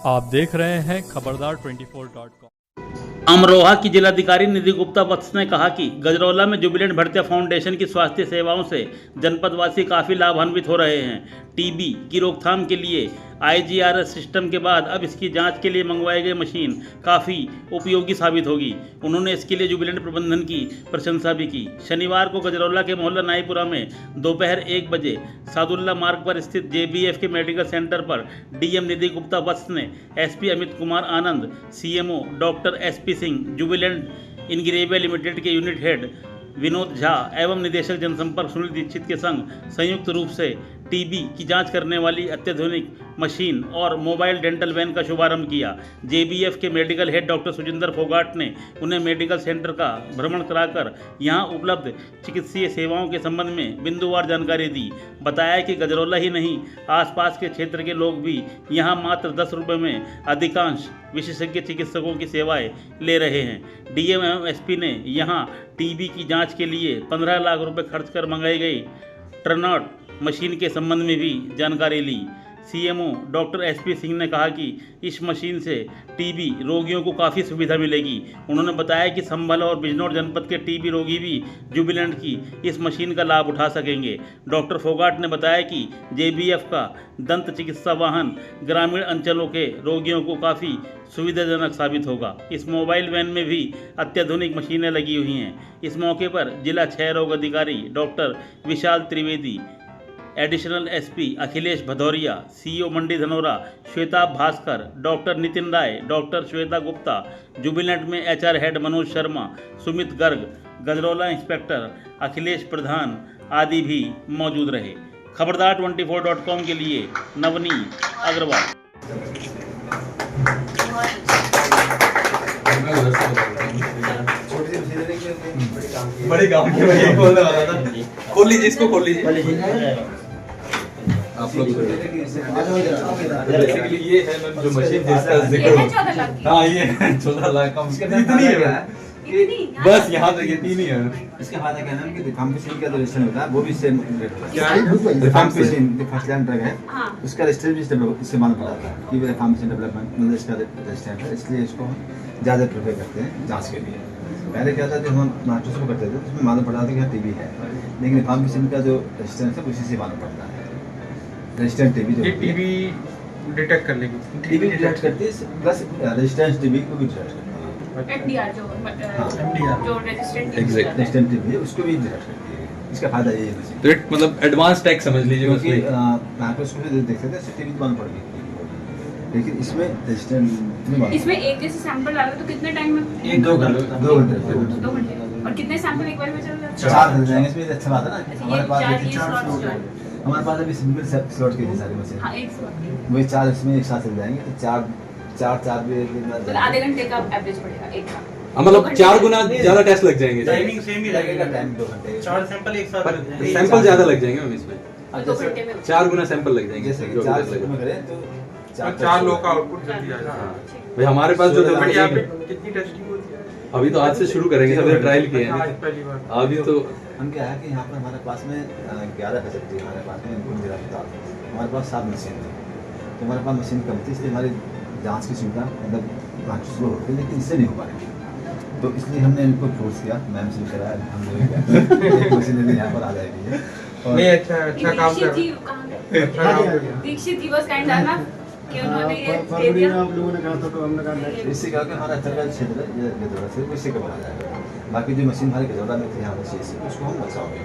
आप देख रहे हैं खबरदार 24.com। अमरोहा की जिलाधिकारी निधि गुप्ता वत्स ने कहा कि गजरौला में जुबिलेंट भरतिया फाउंडेशन की स्वास्थ्य सेवाओं से जनपदवासी काफ़ी लाभान्वित हो रहे हैं। टीबी की रोकथाम के लिए IGRS सिस्टम के बाद अब इसकी जांच के लिए मंगवाई गई मशीन काफ़ी उपयोगी साबित होगी। उन्होंने इसके लिए जुबिलेंट प्रबंधन की प्रशंसा भी की। शनिवार को गजरौला के मोहल्ला नाईपुरा में दोपहर 1 बजे सादुल्ला मार्ग पर स्थित JBF के मेडिकल सेंटर पर DM निधि गुप्ता वत्स ने SP Amit Kumar Anand, CMO doctor SP Singh, Jubilant Ingrevia limited के यूनिट हेड विनोद झा एवं निदेशक जनसंपर्क सुनील दीक्षित के संग संयुक्त रूप से टीबी की जांच करने वाली अत्याधुनिक मशीन और मोबाइल डेंटल वैन का शुभारंभ किया। JBF के मेडिकल हेड डॉक्टर सुजिंदर फोगाट ने उन्हें मेडिकल सेंटर का भ्रमण कराकर यहां उपलब्ध चिकित्सीय सेवाओं के संबंध में बिंदुवार जानकारी दी। बताया कि गजरौला ही नहीं, आसपास के क्षेत्र के लोग भी यहां मात्र 10 रुपये में अधिकांश विशेषज्ञ चिकित्सकों की सेवाएं ले रहे हैं। DM एवं SP ने यहां टीबी की जांच के लिए 15 लाख रुपए खर्च कर मंगाई गई टर्नआउट मशीन के संबंध में भी जानकारी ली। CMO डॉक्टर SP सिंह ने कहा कि इस मशीन से टीबी रोगियों को काफ़ी सुविधा मिलेगी। उन्होंने बताया कि संभल और बिजनौर जनपद के टीबी रोगी भी जुबिलेंट की इस मशीन का लाभ उठा सकेंगे। डॉक्टर फोगाट ने बताया कि JBF का दंत चिकित्सा वाहन ग्रामीण अंचलों के रोगियों को काफ़ी सुविधाजनक साबित होगा। इस मोबाइल वैन में भी अत्याधुनिक मशीनें लगी हुई हैं। इस मौके पर जिला क्षय रोग अधिकारी doctor Vishal Trivedi, additional SP Akhilesh Bhadauria, CEO Mandi Dhanaura Shweta Bhaskar, doctor Nitin Rai, doctor Shweta Gupta, Jubilant में HR head Manoj Sharma, Sumit Garg, Gajraula inspector Akhilesh Pradhan आदि भी मौजूद रहे। खबरदार 24.com के लिए नवनीत अग्रवाल। बड़े काम की वही बोलने वाला था। खोल लीजिए इसको, खोल लीजिए आप लोग। बेसिकली ये है मैम जो मशीन जिसका जिक्र, हाँ ये 14 लाख का इतनी है बस यहाँ तक ये 3 ही है। इसका फायदा क्या है कि रिफार्मेशन का जो रजिस्टर होता है वो भी सेम रेट होता है। रिफार्मेशन जो फर्स्ट लाइन ड्रग है उसका रजिस्टर भी इससे मालूम पड़ता है कि रिफार्मेशन डेवलपमेंट मतलब इसका रजिस्टर है, इसलिए इसको ज़्यादा प्रेफर करते हैं जांच के लिए। पहले क्या था कि हम नाट्रोस को करते थे उसमें मालूम पड़ा था कि हाँ टीबी है, लेकिन रिफार्मेशन का जो रजिस्टर है उसी से मालूम पड़ता है। रजिस्टेंट टीबी जो टीबी डिटेक्ट कर लेगी, टीबी डिटेक्ट करती है प्लस रजिस्टेंट टीबी को भी डिटेक्ट करती है। MDR जो रेजिस्टेंट टीबी है उसको भी डिटेक्ट करती है। इसका फायदा ये है तो मतलब एडवांस टैग समझ लीजिए, क्योंकि माइक्रोस्कोप से देखते थे टीबी मालूम पड़ गई, लेकिन इसमें रेजिस्टेंट इसमें एक जैसे सैंपल आ रहा तो कितने टाइम में? 2 घंटे। 2 घंटे। और कितने सैंपल एक बार में चल जाते हैं? 4 मिल जाएंगे। इसमें अच्छा बात है ना हमारे पास अभी सिंगल स्लॉट की सारी मशीन। हाँ, एक स्लॉट वही 4 इसमें एक साथ चल जाएंगे तो 4 भी तो आधे घंटे का एवरेज पड़ेगा एक का। मतलब 4 गुना ज्यादा टेस्ट लग जाएंगे। टाइमिंग सेम ही लगेगा, टाइम 2 घंटे। 4 सैंपल एक साथ लग जाएंगे। सैंपल ज्यादा लग जाएंगे मैम इसमें, 2 घंटे में 4 गुना सैंपल लग जाएंगे। जैसे कि 4 में करें तो 4 लोग का आउटपुट जल्दी आ जाएगा। भाई हमारे पास जो बट यहाँ पे कितनी टेस्टिंग होती है? अभी तो आज से शुरू करेंगे, सबने ट्रायल किए आज हैं पहली बार। अभी तो। हम क्या है कि यहाँ पर हमारे पास में 11 फैसिलिटी हमारे पास में इनपुट जिला अस्पताल, हमारे पास 7 मशीन थी, तो हमारे पास मशीन कम थी इसलिए हमारी जांच की सुविधा मतलब शुरू होती है, लेकिन इससे नहीं हो पाएगी। तो इसलिए हमने इनको फोर्स किया, मैम से कराया, हम लोग एक मशीन यहाँ पर आ जाएगी। नहीं अच्छा काम कर दीक्षित जी बस काइंड आना कि उन्होंने ये दे दिया। आप लोगों ने कहा था तो हमने कहा इससे क्या कि हमारा अच्छा का क्षेत्र है ये गजौरा से इससे कवर आ जाएगा। बाकी जो मशीन हमारे गजौरा में थी यहाँ पर से उसको हम बचाओगे।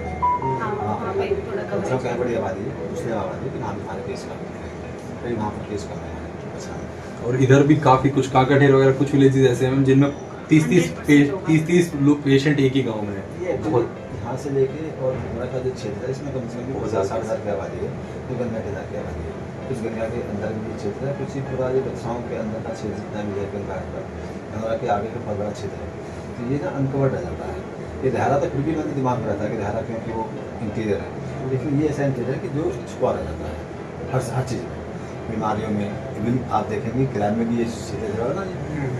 हाँ पे थोड़ा बचाओ कवर क्या बड़ी आबादी है, दूसरी आबादी है, यहाँ हमारे केस कर रहे हैं, वहाँ पर केस कर रहे हैं बचाने। और इधर भी काफी कुछ काकाठेर वगैरह कुछ विलेजेस ऐसे हैं जिनमें 30 लोग पेशेंट एक ही गाँव में है। ये बहुत यहाँ से लेके और हमारा का जो क्षेत्र है इसमें कम से कम 50-60 हज़ार की आबादी है, तो गंगा के की आबादी है। कुछ गंगा के अंदर भी क्षेत्र है, कुछ ही पूरा ये बच्चाओं के अंदर का क्षेत्र जितना भी है गंगा का गंगा के आगे का बहुत बड़ा क्षेत्र है, तो ये ना अनकवर्ड रह जाता है। ये देहारा तो फिर भी मेरे दिमाग में रहता है कि देहारा क्योंकि वो इंटीरियर है, लेकिन ये ऐसा इंटीरियर है कि जो छुपा रह जाता है हर चीज़ में, बीमारियों में। इवन आप देखेंगे क्राइम में भी ये क्षेत्र जो है ना,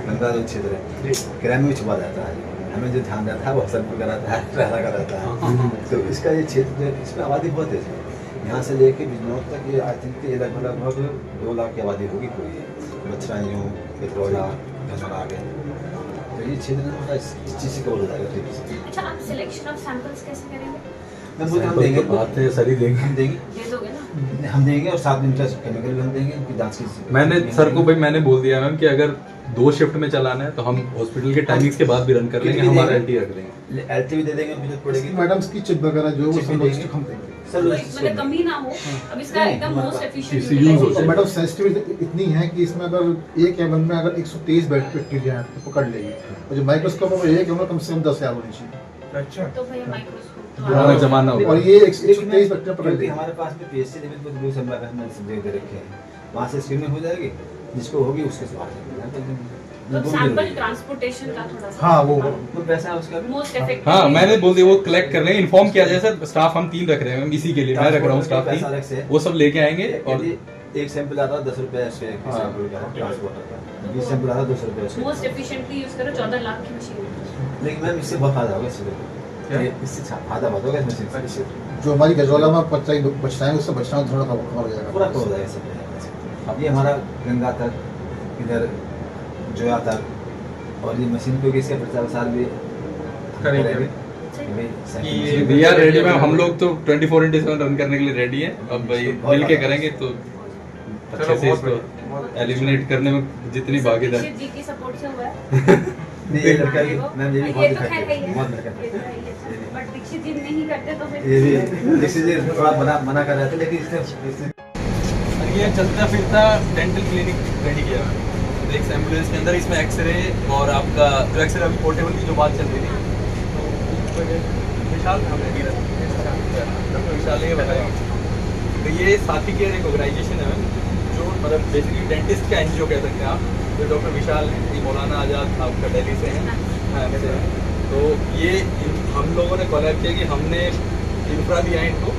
गंगा जो क्षेत्र है क्राइम में छुपा जाता है। हमें जो ध्यान रहता है वो हसनपुर का रहता है, रहता का रहता है। तो इसका ये क्षेत्र जो है इसमें आबादी बहुत है, यहाँ से लेके बिजनौर तक ये आई थिंक ये लगभग 2 लाख की आबादी होगी पूरी, बछराइयों, पिथरौला, घनौर आ गए, तो ये क्षेत्र में मतलब इस चीज़ से कवर हो जाएगा ठीक से। अच्छा, आप सिलेक्शन ऑफ सैंपल्स कैसे करेंगे? मैं बोलता हम देंगे, बात है सर ही देंगे, हम देंगे, दे दोगे ना? हम देंगे और 7 दिन का केमिकल भी हम देंगे, उनकी जांच की। मैंने सर को भाई मैंने बोल दिया मैम कि अगर 2 शिफ्ट में चलाना है तो हम हॉस्पिटल के टाइमिंग्स के बाद भी रन कर लेंगे, हमारा एलटी रख देंगे, एलटी भी दे देंगे, जरूरत पड़ेगी मैडम्स की चिप वगैरह जो वो चिप सब भी लॉजिस्टिक हम देंगे। सर कोई मतलब कमी ना हो। अब इसका एकदम मोस्ट एफिशिएंट इससे use हो तो जाए। मैडम सेंसिटिविटी इतनी है कि इसमें अगर एक एमएल में अगर 123 बैक्टीरिया है तो पकड़ लेगी, और जो माइक्रोस्कोप में एक एमएल कम से कम 10,000 होनी चाहिए, अच्छा तो भैया माइक्रोस्कोप तो पुराना जमाना और होगा। ये 123 बैक्टीरिया पकड़ क्योंकि लेगी। हमारे पास में पीएससी लेवल पर ब्लू सैंपल हमने सब दे रखे हैं, वहाँ से स्क्रीनिंग हो जाएगी, जिसको होगी उसके स्वास्थ्य तो सैंपल ट्रांसपोर्टेशन का थोड़ा सा हाँ, वो तो पैसा है उसका भी। Most effective. हाँ मैंने बोल दिया वो कलेक्ट कर लेंगे, इन्फॉर्म किया जाए सर, स्टाफ हम 3 रख रहे हैं इसी के लिए, मैं रख रहा हूँ स्टाफ पैसा अलग से 3, है। वो सब लेके आएंगे और एक सैंपल आता है 10 रुपए उसके सैंपल का ट्रांसपोर्टर का, 20 सैंपल आता है 200 रुपए उसके। मोस्ट एफिशिएंटली यूज करो 14 लाख की मशीन। लेकिन मैम इससे बहुत फायदा होगा, इससे फायदा बहुत होगा इस मशीन से, जो हमारी गजवाला में बचना है उससे बचना थोड़ा कम हो जाएगा, पूरा कवर हो जाएगा सब। अब ये हमारा गंगा तक, इधर जोया तक, और ये मशीन को इसका प्रचार प्रसार भी करेंगे। वी आर रेडी मैम, हम लोग तो 24/7 रन करने के लिए रेडी हैं, अब भाई मिल के करेंगे तो अच्छे से इसको एलिमिनेट करने में जितनी भागीदार। दीक्षित जी की सपोर्ट से हुआ है। नहीं ये लड़का भी मैम ये भी बहुत ये तो खैर है ही बहुत है। लड़का ये तो है ही है। बट दीक्षित जी नहीं करते तो फिर ये भी जैसे जी थोड़ा मना कर रहे थे, लेकिन इसने ये चलता फिरता डेंटल क्लिनिक रेडी किया है, एक एम्बुलेंस के अंदर, इसमें एक्सरे और आपका जो एक्सरे अभी पोर्टेबल की जो बात चल रही थी, विशाल डॉक्टर विशाल ने बताया। तो ये साथी केयर एक ऑर्गेनाइजेशन है जो मतलब बेसिकली डेंटिस्ट का एनजीओ कह सकते हैं आप, जो डॉक्टर विशाल हैं, ये मौलाना आज़ाद आपका दिल्ली से हैं, से हैं। तो ये हम लोगों ने कोलैब किया कि हमने इंफ्रा दिया है इनको,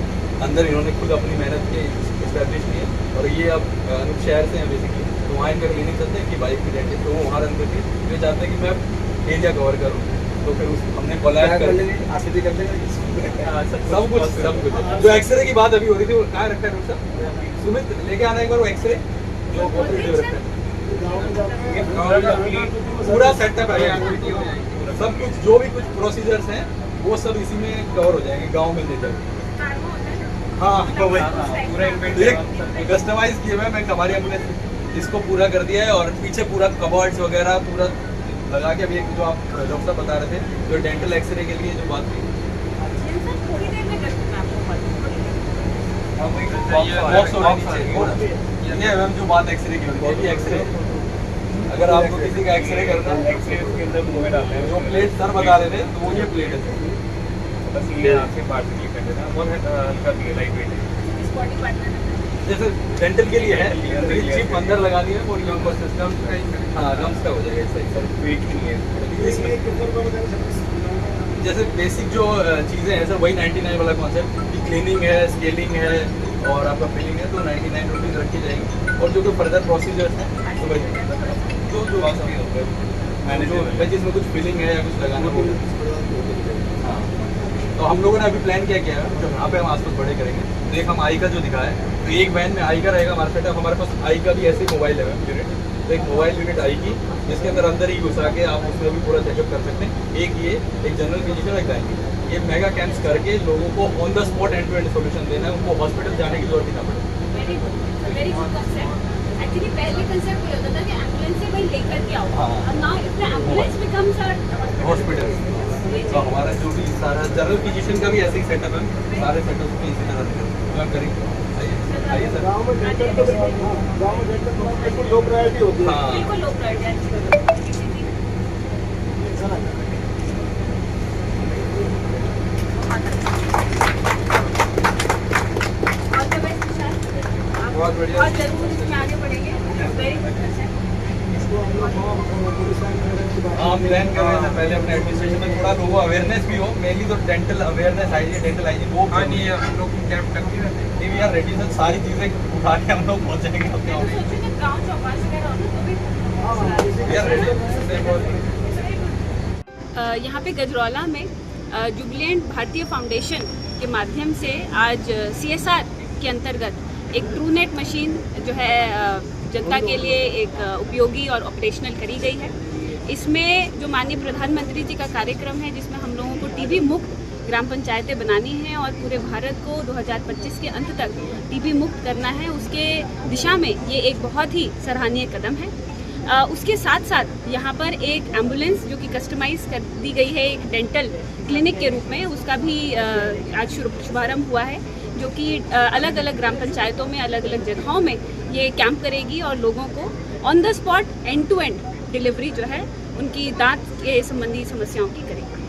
अंदर इन्होंने खुद अपनी मेहनत के इस्टेब्लिश किए, और ये अब अनूप शहर से हैं बेसिकली, तो वहाँ इनका क्लिनिक चलते हैं कि बाइक की डेंटिस्ट, तो वो वहाँ रन करती है, वे चाहते हैं कि मैं एरिया कवर करूँ, तो फिर हमने कोलैब कर सब कुछ जो एक्सरे की बात अभी हो रही थी वो कहाँ रखा है डॉक्टर साहब? सुमित लेके आना एक बार वो एक्सरे जो ऑपरेटिव रखा है, पूरा सेटअप है, सब कुछ जो भी कुछ प्रोसीजर्स हैं वो सब इसी में कवर हो जाएंगे, गाँव में ले जाएंगे। हाँ पूरा कस्टमाइज किया हुआ है, मैं हमारी एम्बुलेंस इसको पूरा कर दिया है, और पीछे पूरा कबर्ड्स वगैरह पूरा लगा के, अभी एक जो आप डॉक्टर साहब बता रहे थे जो डेंटल एक्सरे के लिए जो बात थी, थोड़ी देर में करती हूँ ये मैम जो बात एक्सरे की होती है, ये एक्सरे अगर आपको किसी का एक्सरे करना है, एक्सरे उसके अंदर मुँह में डालना है, जो प्लेट सर बता रहे थे तो वो ये प्लेट है, बस ये आपके पार्ट से क्लिक कर देना, बहुत हल्का भी है, लाइट वेट है, बॉडी पार्टनर जैसे डेंटल के लिए है, चिप अंदर लगा दिया और ये ऊपर सिस्टम, हाँ गम्स का हो जाएगा, इससे वेट की नहीं है। जैसे बेसिक जो चीज़ें हैं सर वही 99 वाला कॉन्सेप्ट, क्लीनिंग है, स्केलिंग है और आपका फिलिंग है, तो 99 रुपीज़ रखी जाएगी, और जो फर्दर प्रोसीजर्स हैं तो भाई जो मैंने जो जिसमें कुछ फिलिंग है या कुछ लगाना हो, हाँ तो हम लोगों ने अभी प्लान क्या किया है, जो यहाँ पे हम आसपास बड़े करेंगे, तो एक हम आई का जो दिखा है, तो एक वैन में आई का रहेगा हमारे सेटअप, हमारे पास आई का भी ऐसे मोबाइल है यूनिट, तो एक मोबाइल यूनिट आई की, जिसके अंदर अंदर ही घुसा के आप उसमें भी पूरा चेकअप कर सकते हैं। एक ये एक जनरल फिजिशियन एक गायकी, ये मेगा कैंप्स करके लोगों को on the spot end to end solution देना है, उनको हॉस्पिटल जाने की जरूरत ही ना पड़े। Very good concept. एक्चुअली पहले कंसेप्ट ये होता था कि एम्बुलेंस से भाई लेकर के आओ, हाँ। और now if the ambulance becomes a hospital, तो हमारा जो भी सारा जनरल फिजिशियन का भी ऐसे ही सेटअप है, सारे सेटअप पे इसी तरह करेंगे। आइए सर, बिल्कुल लो प्रायोरिटी होती है। हाँ बिल्कुल लो प्रायोरिटी। बहुत बढ़िया। और जरूर इसमें आगे बढ़ेंगे। Very good concept. हम प्लान कर रहे हैं पहले अपने एडमिनिस्ट्रेशन में थोड़ा लोगों अवेयरनेस भी हो, मेनली तो dental awareness hygiene, dental hygiene वो नहीं हम लोग कैंप करते रहते हैं। वी आर रेडी सर, सारी चीज़ें उठा के हम लोग पहुँचेंगे मैं अपने तो ऑफिस। सोचूं कि गाँव चौपाल से कह रहा हूँ तो भी वी आर रेडी। यहाँ पे गजरौला में जुबिलेंट भारतीय फाउंडेशन के माध्यम से आज CSR जिसके अंतर्गत एक ट्रूनेट मशीन जो है जनता के लिए एक उपयोगी और ऑपरेशनल करी गई है। इसमें जो माननीय प्रधानमंत्री जी का कार्यक्रम है, जिसमें हम लोगों को टीबी मुक्त ग्राम पंचायतें बनानी हैं और पूरे भारत को 2025 के अंत तक टीबी मुक्त करना है, उसके दिशा में ये एक बहुत ही सराहनीय कदम है। उसके साथ साथ यहाँ पर एक एम्बुलेंस जो कि कस्टमाइज कर दी गई है एक डेंटल क्लिनिक के रूप में, उसका भी आज शुभारंभ हुआ है, जो कि अलग अलग ग्राम पंचायतों में अलग अलग जगहों में ये कैंप करेगी और लोगों को on the spot end to end delivery जो है उनकी दांत के संबंधी समस्याओं की करेगी।